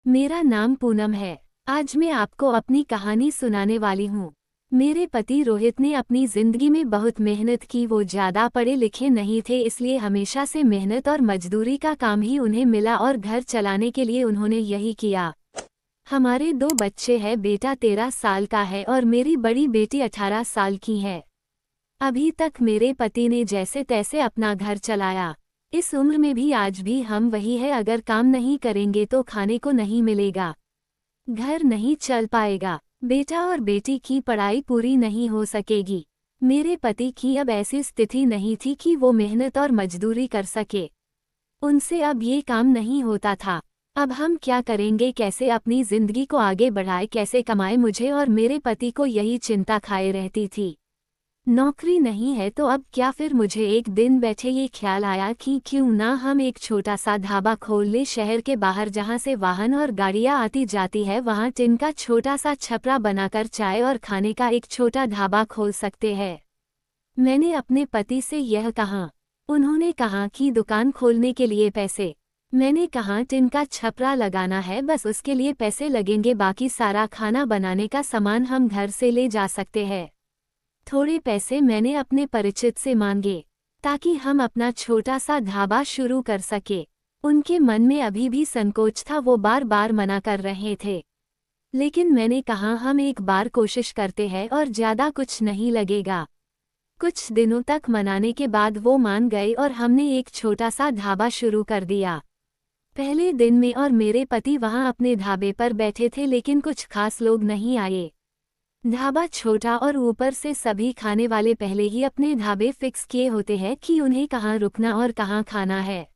मेरा नाम पूनम है। आज मैं आपको अपनी कहानी सुनाने वाली हूँ। मेरे पति रोहित ने अपनी जिंदगी में बहुत मेहनत की। वो ज्यादा पढ़े लिखे नहीं थे, इसलिए हमेशा से मेहनत और मजदूरी का काम ही उन्हें मिला और घर चलाने के लिए उन्होंने यही किया। हमारे 2 बच्चे हैं। बेटा 13 साल का है और मेरी बड़ी बेटी 18 साल की है। अभी तक मेरे पति ने जैसे तैसे अपना घर चलाया। इस उम्र में भी आज भी हम वही है, अगर काम नहीं करेंगे तो खाने को नहीं मिलेगा, घर नहीं चल पाएगा, बेटा और बेटी की पढ़ाई पूरी नहीं हो सकेगी। मेरे पति की अब ऐसी स्थिति नहीं थी कि वो मेहनत और मजदूरी कर सके। उनसे अब ये काम नहीं होता था। अब हम क्या करेंगे, कैसे अपनी जिंदगी को आगे बढ़ाए, कैसे कमाए? मुझे और मेरे पति को यही चिंता खाए रहती थी। नौकरी नहीं है तो अब क्या? फिर मुझे एक दिन बैठे ये ख्याल आया कि क्यों ना हम एक छोटा सा ढाबा खोल ले। शहर के बाहर जहाँ से वाहन और गाड़ियाँ आती जाती है, वहाँ टिन का छोटा सा छपरा बनाकर चाय और खाने का एक छोटा ढाबा खोल सकते हैं। मैंने अपने पति से यह कहा। उन्होंने कहा कि दुकान खोलने के लिए पैसे। मैंने कहा टिन का छपरा लगाना है, बस उसके लिए पैसे लगेंगे, बाकी सारा खाना बनाने का सामान हम घर से ले जा सकते हैं। थोड़े पैसे मैंने अपने परिचित से मांगे ताकि हम अपना छोटा सा ढाबा शुरू कर सके। उनके मन में अभी भी संकोच था, वो बार बार मना कर रहे थे, लेकिन मैंने कहा हम एक बार कोशिश करते हैं और ज्यादा कुछ नहीं लगेगा। कुछ दिनों तक मनाने के बाद वो मान गए और हमने एक छोटा सा ढाबा शुरू कर दिया। पहले दिन में और मेरे पति वहां अपने ढाबे पर बैठे थे, लेकिन कुछ खास लोग नहीं आए। ढाबा छोटा और ऊपर से सभी खाने वाले पहले ही अपने ढाबे फिक्स किए होते हैं कि उन्हें कहाँ रुकना और कहाँ खाना है।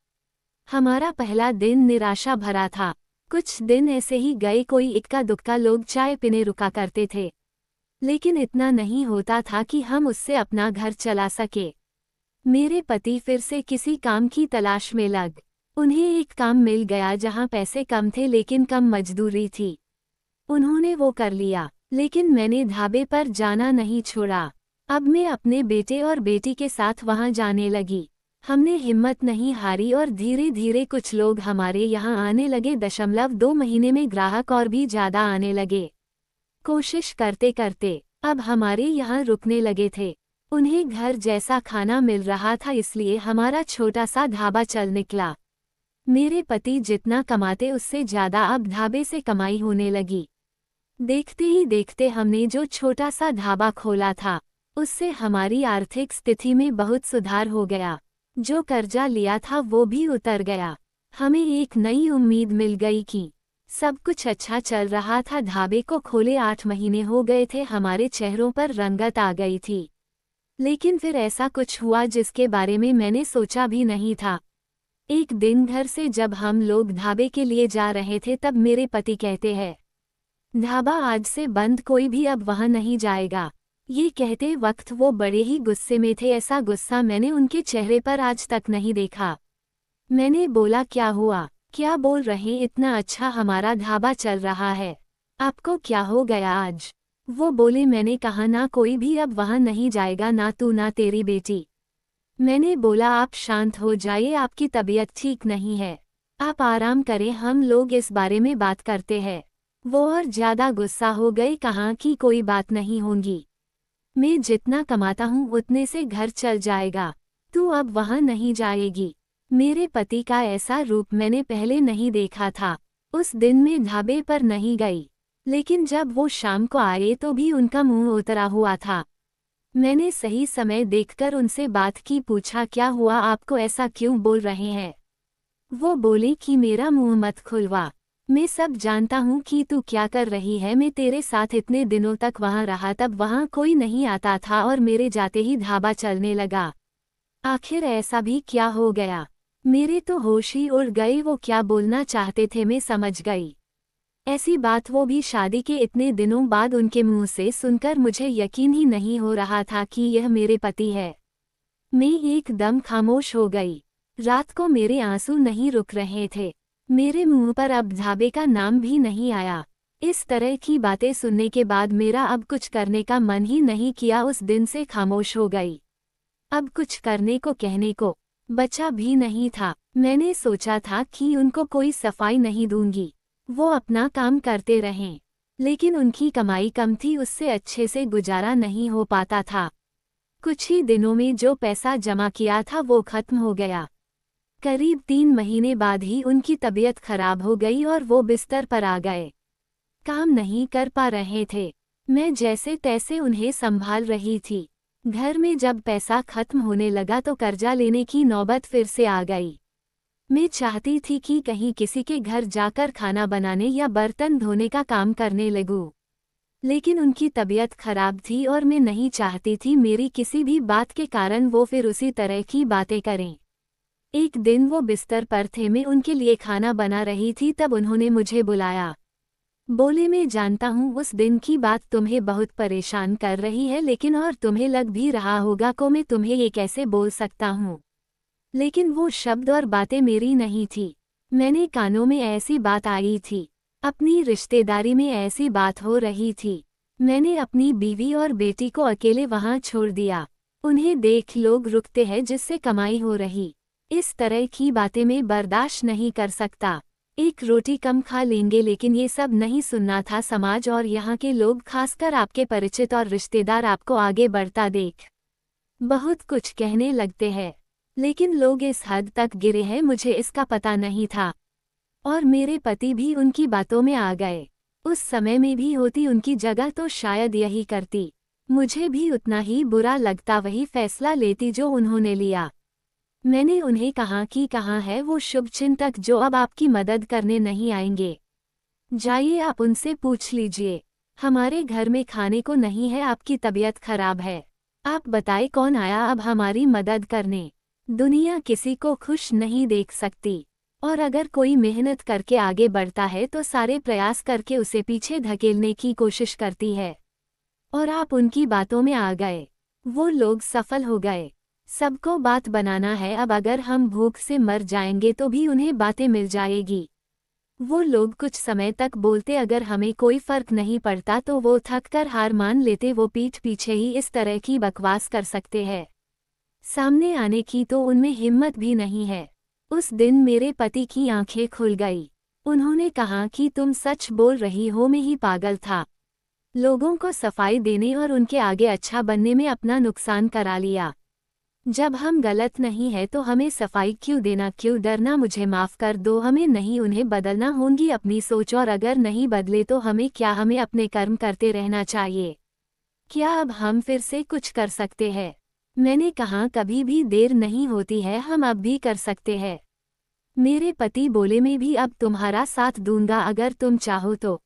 हमारा पहला दिन निराशा भरा था। कुछ दिन ऐसे ही गए, कोई इक्का दुक्का लोग चाय पीने रुका करते थे, लेकिन इतना नहीं होता था कि हम उससे अपना घर चला सके। मेरे पति फिर से किसी काम की तलाश में लग। उन्हें एक काम मिल गया जहाँ पैसे कम थे लेकिन कम मजदूरी थी। उन्होंने वो कर लिया, लेकिन मैंने ढाबे पर जाना नहीं छोड़ा। अब मैं अपने बेटे और बेटी के साथ वहां जाने लगी। हमने हिम्मत नहीं हारी और धीरे धीरे कुछ लोग हमारे यहाँ आने लगे। 2 महीने में ग्राहक और भी ज्यादा आने लगे। कोशिश करते करते अब हमारे यहाँ रुकने लगे थे। उन्हें घर जैसा खाना मिल रहा था, इसलिए हमारा छोटा सा ढाबा चल निकला। मेरे पति जितना कमाते उससे ज्यादा अब ढाबे से कमाई होने लगी। देखते ही देखते हमने जो छोटा सा ढाबा खोला था, उससे हमारी आर्थिक स्थिति में बहुत सुधार हो गया। जो कर्जा लिया था वो भी उतर गया। हमें एक नई उम्मीद मिल गई कि सब कुछ अच्छा चल रहा था। ढाबे को खोले 8 महीने हो गए थे, हमारे चेहरों पर रंगत आ गई थी। लेकिन फिर ऐसा कुछ हुआ जिसके बारे में मैंने सोचा भी नहीं था। एक दिन घर से जब हम लोग ढाबे के लिए जा रहे थे, तब मेरे पति कहते हैं, ढाबा आज से बंद, कोई भी अब वहां नहीं जाएगा। ये कहते वक्त वो बड़े ही गुस्से में थे। ऐसा गुस्सा मैंने उनके चेहरे पर आज तक नहीं देखा। मैंने बोला, क्या हुआ, क्या बोल रहे? इतना अच्छा हमारा ढाबा चल रहा है, आपको क्या हो गया आज? वो बोले। मैंने कहा, ना कोई भी अब वहां नहीं जाएगा, ना तू ना तेरी बेटी। मैंने बोला, आप शांत हो जाइए, आपकी तबीयत ठीक नहीं है, आप आराम करें, हम लोग इस बारे में बात करते हैं। वो और ज्यादा गुस्सा हो गए, कहा कि कोई बात नहीं होगी, मैं जितना कमाता हूँ उतने से घर चल जाएगा, तू अब वहां नहीं जाएगी। मेरे पति का ऐसा रूप मैंने पहले नहीं देखा था। उस दिन मैं ढाबे पर नहीं गई, लेकिन जब वो शाम को आए तो भी उनका मुंह उतरा हुआ था। मैंने सही समय देखकर उनसे बात की, पूछा, क्या हुआ, आपको ऐसा क्यों बोल रहे हैं? वो बोले कि मेरा मुंह मत खुलवा, मैं सब जानता हूँ कि तू क्या कर रही है। मैं तेरे साथ इतने दिनों तक वहाँ रहा, तब वहाँ कोई नहीं आता था और मेरे जाते ही ढाबा चलने लगा। आखिर ऐसा भी क्या हो गया? मेरे तो होश ही उड़ गए। वो क्या बोलना चाहते थे मैं समझ गई। ऐसी बात वो भी शादी के इतने दिनों बाद उनके मुंह से सुनकर मुझे यकीन ही नहीं हो रहा था कि यह मेरे पति है। मैं एकदम खामोश हो गई। रात को मेरे आंसू नहीं रुक रहे थे। मेरे मुंह पर अब ढाबे का नाम भी नहीं आया। इस तरह की बातें सुनने के बाद मेरा अब कुछ करने का मन ही नहीं किया। उस दिन से खामोश हो गई। अब कुछ करने को कहने को बचा भी नहीं था। मैंने सोचा था कि उनको कोई सफाई नहीं दूंगी, वो अपना काम करते रहें। लेकिन उनकी कमाई कम थी, उससे अच्छे से गुजारा नहीं हो पाता था। कुछ ही दिनों में जो पैसा जमा किया था वो खत्म हो गया। करीब 3 महीने बाद ही उनकी तबीयत खराब हो गई और वो बिस्तर पर आ गए। काम नहीं कर पा रहे थे। मैं जैसे तैसे उन्हें संभाल रही थी। घर में जब पैसा खत्म होने लगा तो कर्जा लेने की नौबत फिर से आ गई। मैं चाहती थी कि कहीं किसी के घर जाकर खाना बनाने या बर्तन धोने का काम करने लगूं। लेकिन उनकी तबीयत खराब थी और मैं नहीं चाहती थी मेरी किसी भी बात के कारण वो फिर उसी तरह की बातें करें। एक दिन वो बिस्तर पर थे, मैं उनके लिए खाना बना रही थी, तब उन्होंने मुझे बुलाया। बोले, मैं जानता हूँ उस दिन की बात तुम्हें बहुत परेशान कर रही है, लेकिन और तुम्हें लग भी रहा होगा को मैं तुम्हें ये कैसे बोल सकता हूँ। लेकिन वो शब्द और बातें मेरी नहीं थी। मैंने कानों में ऐसी बात आई थी। अपनी रिश्तेदारी में ऐसी बात हो रही थी। मैंने अपनी बीवी और बेटी को अकेले वहां छोड़ दिया। उन्हें देख लोग रुकते हैं जिससे कमाई हो रही। इस तरह की बातें मैं बर्दाश्त नहीं कर सकता। एक रोटी कम खा लेंगे, लेकिन ये सब नहीं सुनना था। समाज और यहाँ के लोग, खासकर आपके परिचित और रिश्तेदार, आपको आगे बढ़ता देख बहुत कुछ कहने लगते हैं। लेकिन लोग इस हद तक गिरे हैं मुझे इसका पता नहीं था। और मेरे पति भी उनकी बातों में आ गए। उस समय में भी होती उनकी जगह तो शायद यही करती। मुझे भी उतना ही बुरा लगता, वही फैसला लेती जो उन्होंने लिया। मैंने उन्हें कहा कि कहाँ है वो शुभचिंतक जो अब आपकी मदद करने नहीं आएंगे। जाइए, आप उनसे पूछ लीजिए। हमारे घर में खाने को नहीं है, आपकी तबीयत खराब है। आप बताए कौन आया अब हमारी मदद करने। दुनिया किसी को खुश नहीं देख सकती, और अगर कोई मेहनत करके आगे बढ़ता है तो सारे प्रयास करके उसे पीछे धकेलने की कोशिश करती है। और आप उनकी बातों में आ गए। वो लोग सफल हो गए। सबको बात बनाना है। अब अगर हम भूख से मर जाएंगे तो भी उन्हें बातें मिल जाएगी। वो लोग कुछ समय तक बोलते, अगर हमें कोई फर्क नहीं पड़ता तो वो थक कर हार मान लेते। वो पीठ पीछे ही इस तरह की बकवास कर सकते हैं, सामने आने की तो उनमें हिम्मत भी नहीं है। उस दिन मेरे पति की आंखें खुल गई। उन्होंने कहा कि तुम सच बोल रही हो, मैं ही पागल था। लोगों को सफाई देने और उनके आगे अच्छा बनने में अपना नुकसान करा लिया। जब हम गलत नहीं है तो हमें सफाई क्यों देना, क्यों डरना। मुझे माफ कर दो, हमें नहीं उन्हें बदलना होगी अपनी सोच, और अगर नहीं बदले तो हमें क्या, हमें अपने कर्म करते रहना चाहिए। क्या अब हम फिर से कुछ कर सकते हैं? मैंने कहा, कभी भी देर नहीं होती है, हम अब भी कर सकते हैं। मेरे पति बोले, मैं भी अब तुम्हारा साथ दूंगा अगर तुम चाहो तो।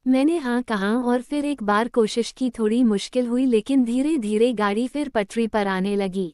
मैंने हाँ कहा और फिर एक बार कोशिश की। थोड़ी मुश्किल हुई, लेकिन धीरे धीरे गाड़ी फिर पटरी पर आने लगी।